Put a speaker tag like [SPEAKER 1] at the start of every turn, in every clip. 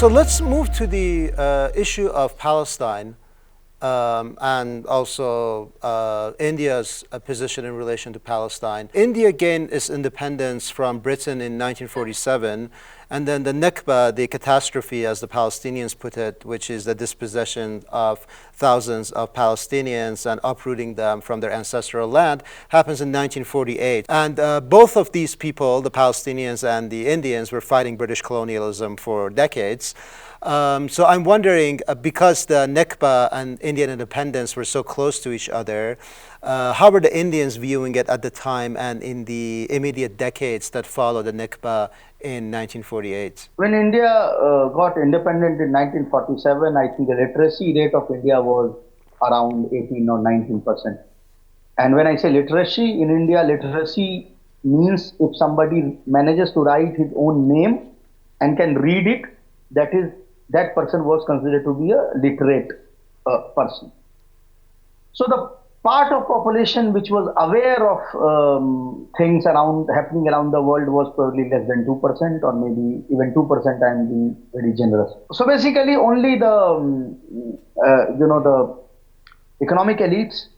[SPEAKER 1] So let's move to the issue of Palestine and also India's position in relation to Palestine. India gained its independence from Britain in 1947, and then the Nakba, the catastrophe, as the Palestinians put it, which is the dispossession of thousands of Palestinians and uprooting them from their ancestral land, happens in 1948. And both of these people, the Palestinians and the Indians, were fighting British colonialism for decades. So I'm wondering, because the Nakba and Indian independence were so close to each other, how were the Indians viewing it at the time and in the immediate decades that followed the Nakba in 1948?
[SPEAKER 2] When India got independent in 1947, I think the literacy rate of India was around 18 or 19%. And when I say literacy, in India, literacy means if somebody manages to write his own name and can read it, that person was considered to be a literate person. So the part of population which was aware of things happening around the world was probably less than 2%, or maybe even 2%. I'm being very generous. So basically, only the economic elites,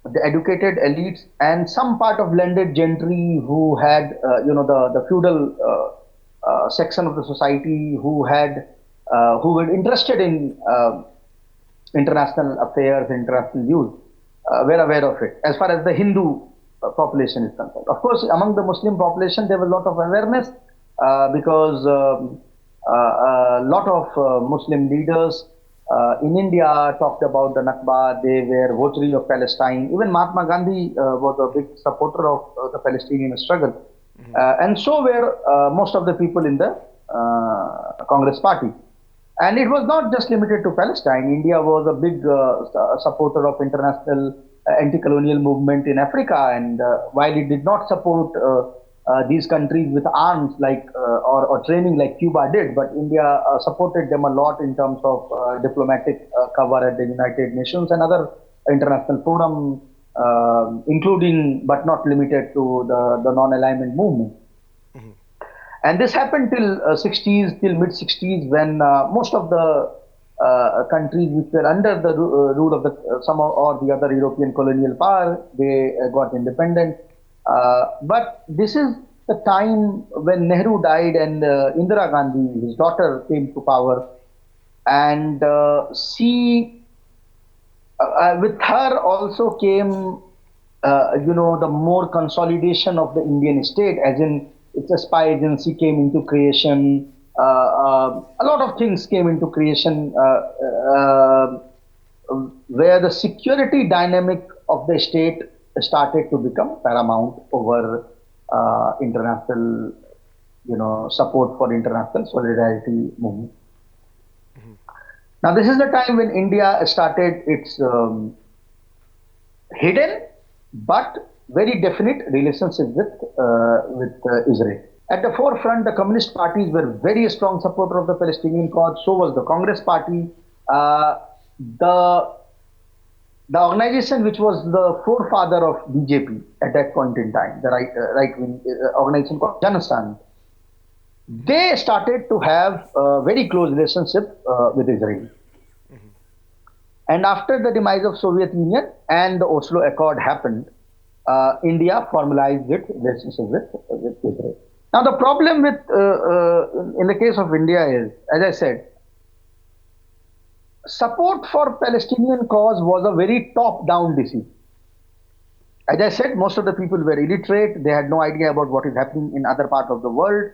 [SPEAKER 2] the educated elites, and some part of landed gentry who had the feudal section of the society who were interested in international affairs, international views, were aware of it. As far as the Hindu population is concerned, of course, among the Muslim population there was a lot of awareness because a lot of Muslim leaders in India talked about the Nakba. They were votaries of Palestine. Even Mahatma Gandhi was a big supporter of the Palestinian struggle, and so were most of the people in the Congress party. And it was not just limited to Palestine. India was a big supporter of international anti-colonial movement in Africa. And while it did not support these countries with arms or training like Cuba did, but India supported them a lot in terms of diplomatic cover at the United Nations and other international forums, including but not limited to the non-alignment movement. And this happened till mid 60s, when most of the countries which were under the rule of some or the other European colonial power, they got independent. But this is the time when Nehru died and Indira Gandhi, his daughter, came to power, and with her also came, the more consolidation of the Indian state, as in it's a spy agency came into creation. A lot of things came into creation where the security dynamic of the state started to become paramount over international, support for international solidarity movement. Now, this is the time when India started its hidden but very definite relationship with Israel. At the forefront, the communist parties were very strong supporter of the Palestinian cause. So was the Congress Party. The organization which was the forefather of BJP at that point in time, the right-wing organization called Janastan, they started to have a very close relationship with Israel. And after the demise of Soviet Union and the Oslo Accord happened, India formalized its relationship with Israel. Now, the problem with in the case of India is, as I said, support for Palestinian cause was a very top-down decision. As I said, most of the people were illiterate. They had no idea about what is happening in other parts of the world.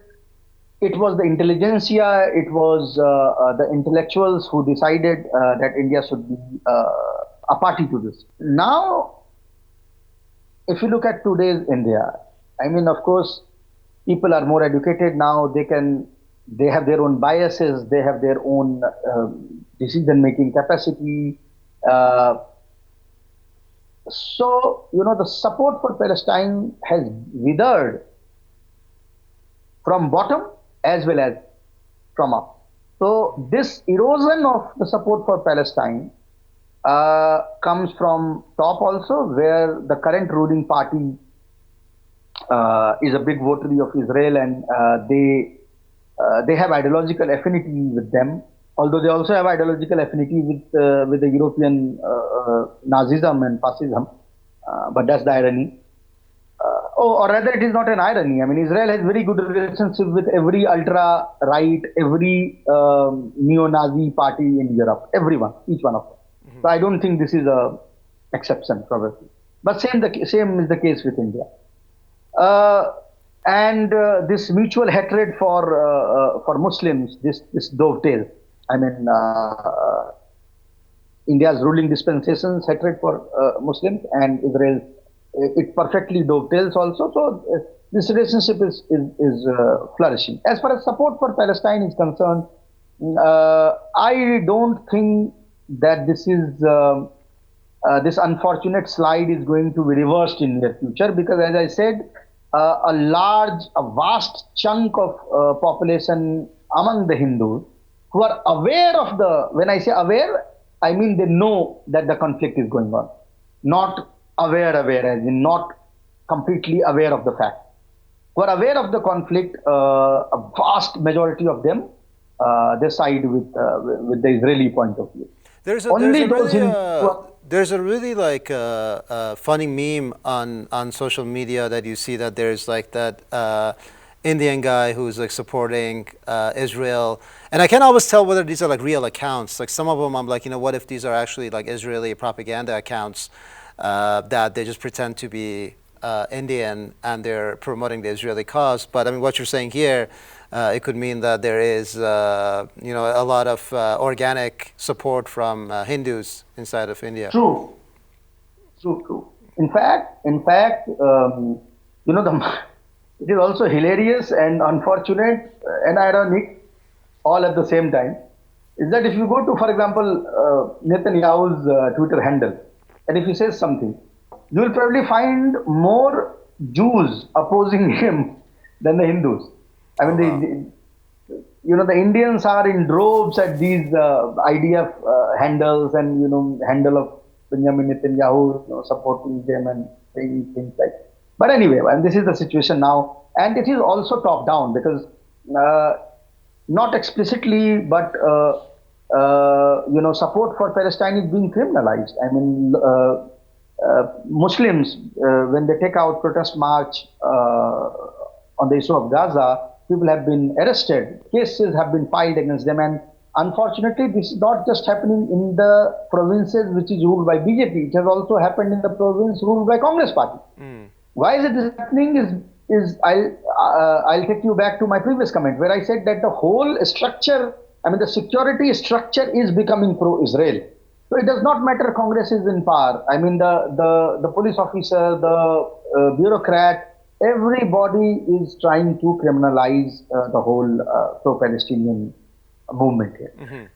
[SPEAKER 2] It was the intelligentsia, it was the intellectuals who decided that India should be a party to this. Now, if you look at today's India, I mean, of course, people are more educated now. They have their own biases. They have their own decision-making capacity. So, the support for Palestine has withered from bottom as well as from up. So, this erosion of the support for Palestine comes from top also, where the current ruling party is a big votary of Israel, and they They have ideological affinity with them, although they also have ideological affinity with the European Nazism and fascism. But that's the irony. Or rather, it is not an irony. I mean, Israel has very good relationship with every ultra-right, every neo-Nazi party in Europe. Everyone, each one of them. So I don't think this is a exception, probably. But same is the case with India. And this mutual hatred for Muslims, this dovetails. I mean, India's ruling dispensations hatred for Muslims and Israel, it perfectly dovetails also. So this relationship is flourishing. As far as support for Palestine is concerned, I don't think that this unfortunate slide is going to be reversed in the future, because as I said, a vast chunk of population among the Hindus who are aware of when I say aware, I mean they know that the conflict is going on. Not aware, as in not completely aware of the fact. Who are aware of the conflict, a vast majority of them, they side with the Israeli point of view.
[SPEAKER 1] There's a really like funny meme on social media that you see that there's like that Indian guy who's like supporting Israel, and I can't always tell whether these are like real accounts. Like some of them, I'm like, what if these are actually like Israeli propaganda accounts that they just pretend to be Indian and they're promoting the Israeli cause? But I mean, what you're saying here, it could mean that there is, a lot of organic support from Hindus inside of India.
[SPEAKER 2] True. In fact, it is also hilarious and unfortunate and ironic all at the same time. Is that if you go to, for example, Netanyahu's Twitter handle, and if he says something, you will probably find more Jews opposing him than the Hindus. I mean, the Indians are in droves at these IDF handles and, handle of Benjamin Netanyahu, supporting them and saying things like. But anyway, and this is the situation now. And it is also top down, because not explicitly, but, support for Palestine is being criminalized. I mean, Muslims, when they take out protest march on the issue of Gaza, people have been arrested, cases have been filed against them, and unfortunately, this is not just happening in the provinces which is ruled by BJP. It has also happened in the province ruled by Congress party. Why is it happening? I'll take you back to my previous comment where I said that the whole structure, I mean, the security structure is becoming pro-Israel. So it does not matter Congress is in power. I mean, the police officer, the bureaucrat, everybody is trying to criminalize the whole pro-Palestinian movement here.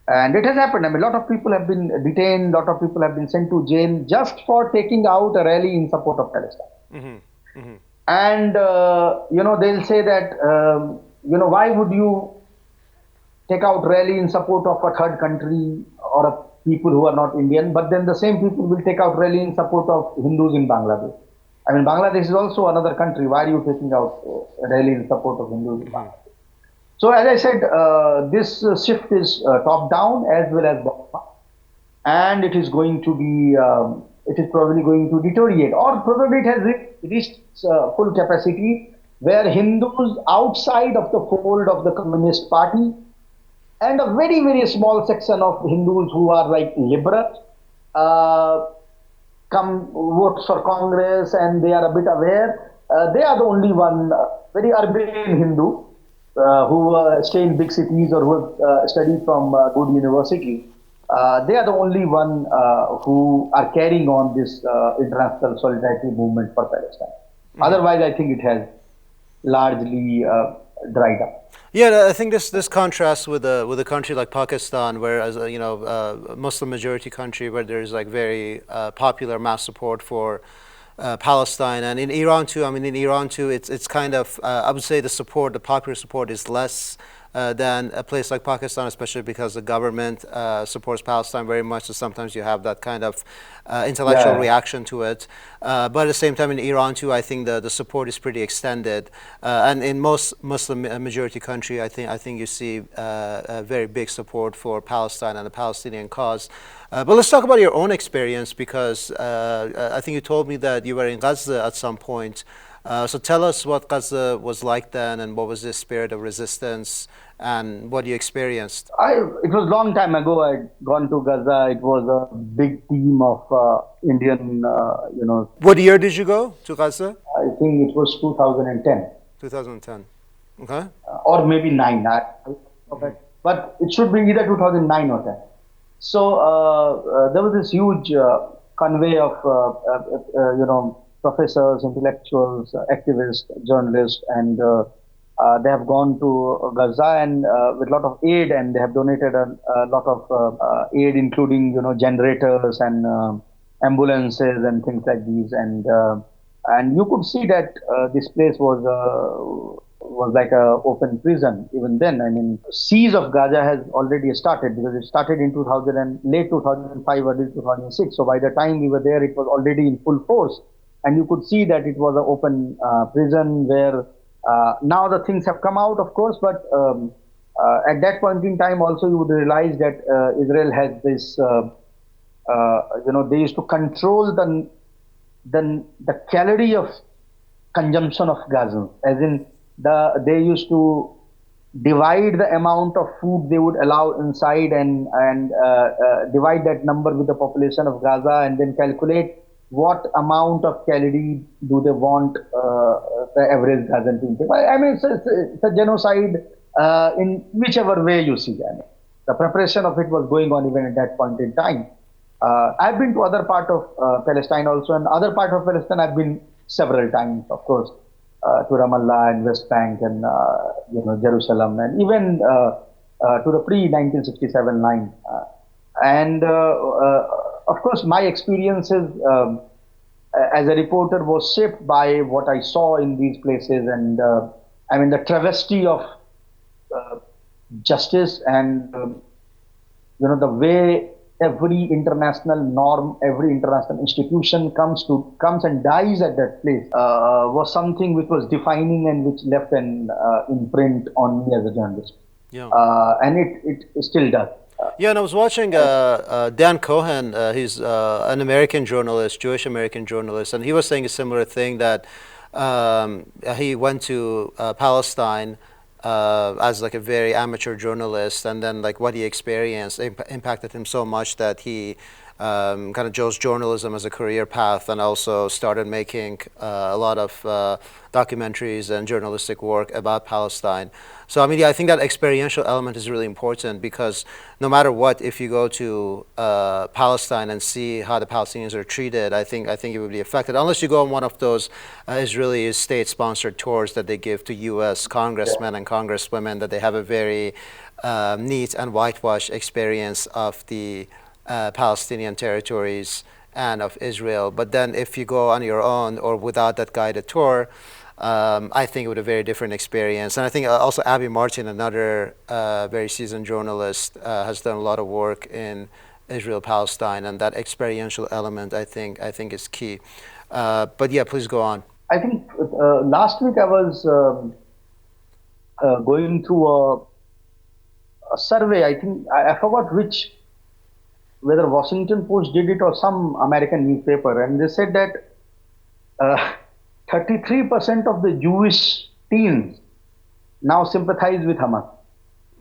[SPEAKER 2] And it has happened. I mean, a lot of people have been detained, a lot of people have been sent to jail just for taking out a rally in support of Palestine. And, they'll say that, why would you take out rally in support of a third country or a people who are not Indian, but then the same people will take out rally in support of Hindus in Bangladesh. I mean, Bangladesh is also another country. Why are you taking out a rally in support of Hindus in Bangladesh? So as I said, this shift is top down as well as bottom up, and it is going to be, it is probably going to deteriorate, or probably it has reached full capacity, where Hindus outside of the fold of the Communist Party and a very, very small section of Hindus who are like liberal, come vote for Congress and they are a bit aware. They are the only one, very urban Hindu who stay in big cities or who have studied from good university. They are the only one who are carrying on this international solidarity movement for Palestine. Otherwise, I think it has largely dried up.
[SPEAKER 1] Yeah, I think this contrasts with a country like Pakistan, where, as Muslim majority country, where there's like very popular mass support for Palestine, and in Iran too. I mean, in Iran too, it's kind of I would say the popular support is less than a place like Pakistan, especially because the government supports Palestine very much. So sometimes you have that kind of intellectual
[SPEAKER 2] Yeah.
[SPEAKER 1] reaction to it. But at the same time, in Iran too, I think the support is pretty extended. And in most Muslim majority country, I think you see a very big support for Palestine and the Palestinian cause. But let's talk about your own experience, because I think you told me that you were in Gaza at some point. So tell us what Gaza was like then, and what was the spirit of resistance, and what you experienced.
[SPEAKER 2] It was long time ago. I'd gone to Gaza. It was a big team of Indian,
[SPEAKER 1] What year did you go to Gaza?
[SPEAKER 2] I think it was 2010
[SPEAKER 1] 2010. Okay.
[SPEAKER 2] or maybe 9. Okay. But it should be either 2009 or 10. So there was this huge convey of, professors, intellectuals, activists, journalists, and they have gone to Gaza and with a lot of aid, and they have donated a lot of aid, including generators and ambulances and things like these, and you could see that this place was like a open prison even then. I mean, siege of Gaza has already started, because it started in 2000 and late 2005, early 2006. So by the time we were there, it was already in full force, and you could see that it was an open prison where now the things have come out, of course, but at that point in time also you would realize that Israel has this, they used to control the calorie of consumption of Gaza, as in they used to divide the amount of food they would allow inside, and divide that number with the population of Gaza, and then calculate what amount of calorie do they want the average Gazan to take. I mean, it's a genocide in whichever way you see. I mean, the preparation of it was going on even at that point in time. I've been to other part of Palestine also, and other part of Palestine I've been several times, of course, to Ramallah and West Bank and Jerusalem, and even to the pre-1967 line. And of course, my experiences as a reporter was shaped by what I saw in these places, and I mean the travesty of justice, and the way every international norm, every international institution comes and dies at that place, was something which was defining and which left an imprint on me as a journalist.
[SPEAKER 1] Yeah.
[SPEAKER 2] And it still does.
[SPEAKER 1] Yeah, and I was watching Dan Cohen. He's an American journalist, Jewish American journalist, and he was saying a similar thing, that he went to Palestine as like a very amateur journalist, and then like what he experienced impacted him so much that he kind of chose journalism as a career path, and also started making a lot of documentaries and journalistic work about Palestine. So I mean, yeah, I think that experiential element is really important, because no matter what, if you go to Palestine and see how the Palestinians are treated, I think you would be affected, unless you go on one of those Israeli state-sponsored tours that they give to U.S. congressmen and congresswomen, that they have a very neat and whitewashed experience of the Palestinian territories and of Israel. But then if you go on your own or without that guided tour, I think it would be a very different experience. And I think also Abby Martin, another very seasoned journalist, has done a lot of work in Israel, Palestine, and that experiential element I think is key. But yeah, please go on.
[SPEAKER 2] I think last week I was going through a survey. I think I forgot whether Washington Post did it or some American newspaper, and they said that 33% of the Jewish teens now sympathize with Hamas,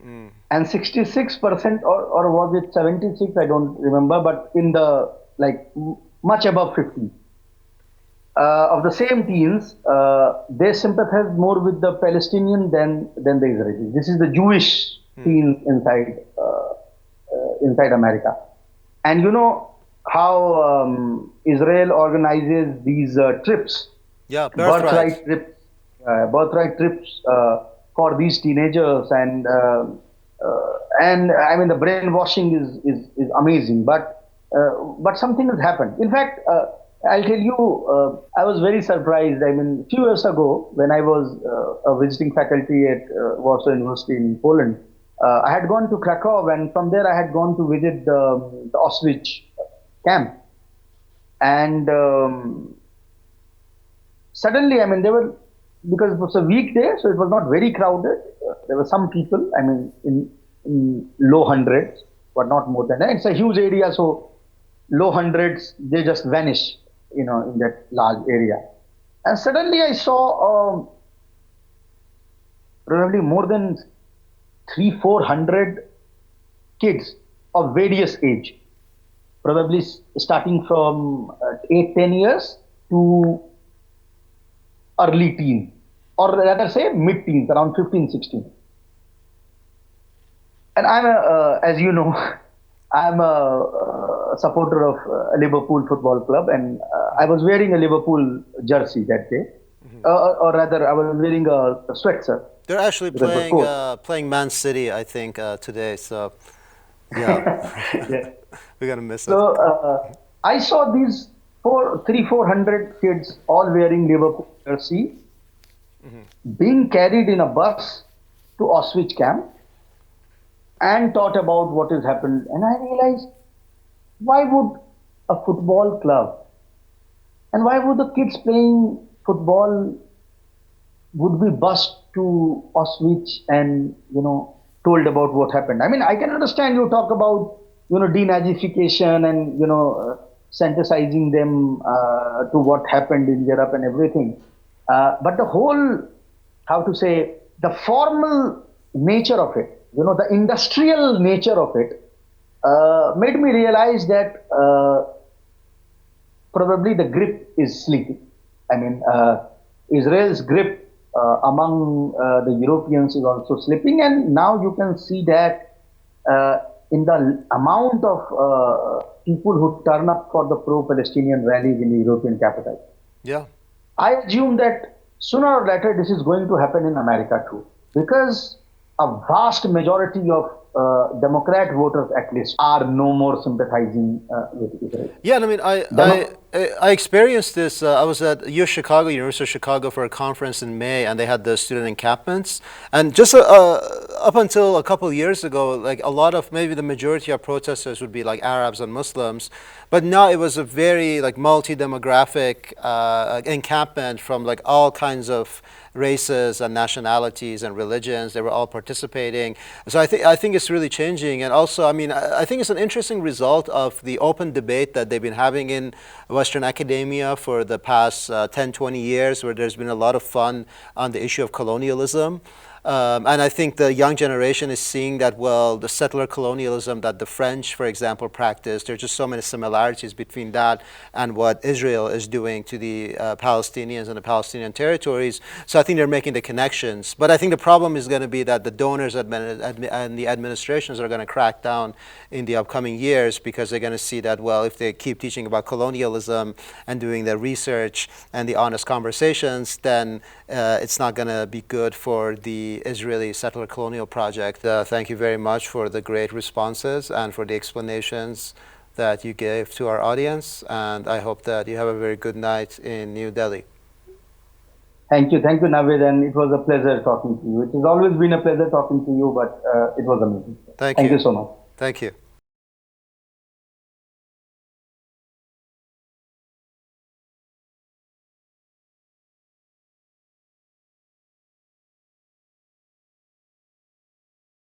[SPEAKER 2] and 66%, or was it 76? I don't remember, but in the much above 50 of the same teens, they sympathize more with the Palestinian than the Israelis. This is the Jewish teens inside America. And you know how Israel organizes these trips,
[SPEAKER 1] yeah, birthright
[SPEAKER 2] trips for these teenagers, and I mean the brainwashing is amazing, but something has happened. In fact, I'll tell you, I was very surprised. I mean, a few years ago, when I was a visiting faculty at Warsaw University in Poland, I had gone to Krakow, and from there I had gone to visit the Auschwitz camp. And suddenly, I mean, there were, because it was a weekday, so it was not very crowded. There were some people, I mean, in low hundreds, but not more than that. It's a huge area, so low hundreds, they just vanish, in that large area. And suddenly I saw probably more than three, 400 kids of various age, probably starting from 8, 10 years to early teens, or rather say mid teens, around 15, 16. And as you know, I'm a supporter of Liverpool Football Club, and I was wearing a Liverpool jersey that day, or rather, I was wearing a sweatshirt
[SPEAKER 1] They're actually
[SPEAKER 2] because it was cold.
[SPEAKER 1] playing Man City, I think, today. So yeah,
[SPEAKER 2] Yeah.
[SPEAKER 1] we're gonna miss it.
[SPEAKER 2] So I saw these 400 kids all wearing Liverpool jersey being carried in a bus to Auschwitz camp and taught about what has happened. And I realized, why would a football club and why would the kids playing football would be bused to Auschwitz and told about what happened? I mean, I can understand you talk about denazification and sensitizing them to what happened in Europe and everything, but the whole, how to say, the formal nature of it, the industrial nature of it, made me realize that probably the grip is sleeping. I mean, Israel's grip among the Europeans is also slipping, and now you can see that in the amount of people who turn up for the pro-Palestinian rallies in the European capitals.
[SPEAKER 1] Yeah.
[SPEAKER 2] I assume that sooner or later this is going to happen in America too, because a vast majority of Democrat voters, at least, are no more sympathizing with Israel.
[SPEAKER 1] Yeah, and I mean, I experienced this. I was at University of Chicago, for a conference in May, and they had the student encampments. And just up until a couple of years ago, like a lot of, maybe the majority of protesters would be like Arabs and Muslims, but now it was a very like multi-demographic encampment from like all kinds of races and nationalities and religions. They were all participating. So I think it's really changing. And also, I mean, I think it's an interesting result of the open debate that they've been having in Western academia for the past 10, 20 years, where there's been a lot of fun on the issue of colonialism. And I think the young generation is seeing that, well, the settler colonialism that the French, for example, practiced, there's just so many similarities between that and what Israel is doing to the Palestinians and the Palestinian territories. So I think they're making the connections. But I think the problem is going to be that the donors and the administrations are going to crack down in the upcoming years, because they're going to see that, well, if they keep teaching about colonialism and doing the research and the honest conversations, then it's not going to be good for the Israeli settler colonial project. Thank you very much for the great responses and for the explanations that you gave to our audience. And I hope that you have a very good night in New Delhi.
[SPEAKER 2] Thank you, Navid, and it was a pleasure talking to you. It has always been a pleasure talking to you, but it was amazing.
[SPEAKER 1] Thank
[SPEAKER 2] you
[SPEAKER 1] you
[SPEAKER 2] so much.
[SPEAKER 1] Thank you.